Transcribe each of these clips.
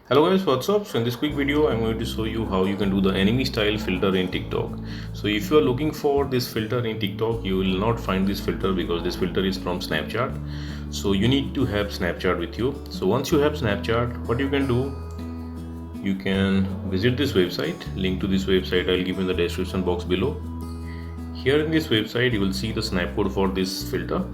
Hello guys, what's up? So in this quick video I'm going to show you how you can do the anime style filter in TikTok. So if you are looking for this filter in TikTok, you will not find this filter because this filter is from Snapchat. So you need to have Snapchat with you. So once you have Snapchat, what you can do, you can visit this website. Link to this website I'll give in the description box below. Here in this website you will see the snap code for this filter.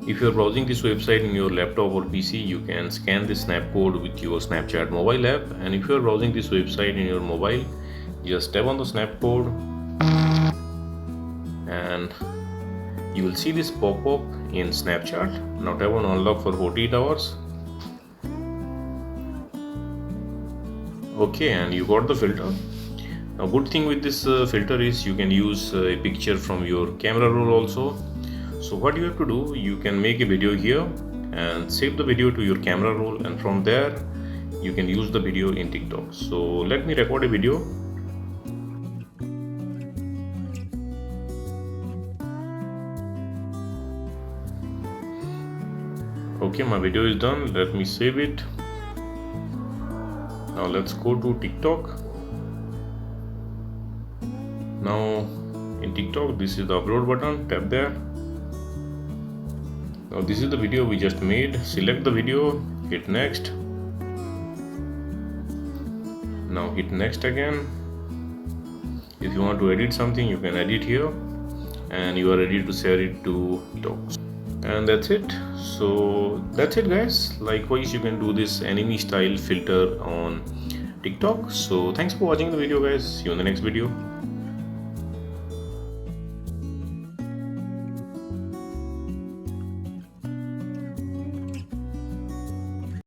If you are browsing this website in your laptop or PC, you can scan this snap code with your Snapchat mobile app. And if you are browsing this website in your mobile, just tap on the snap code and you will see this pop-up in Snapchat. Now tap on unlock for 48 hours. Okay, and you got the filter. Now good thing with this filter is you can use a picture from your camera roll also. So what you have to do, you can make a video here and save the video to your camera roll, and from there you can use the video in TikTok. So let me record a video. Okay, my video is done. Let me save it. Now let's go to TikTok. Now in TikTok, this is the upload button. Tap there. Now this is the video we just made. Select the video, hit next. Now hit next again. If you want to edit something, you can edit here, and you are ready to share it to TikTok. And that's it. So that's it guys. Likewise, you can do this anime style filter on TikTok. So thanks for watching the video guys. See you in the next video.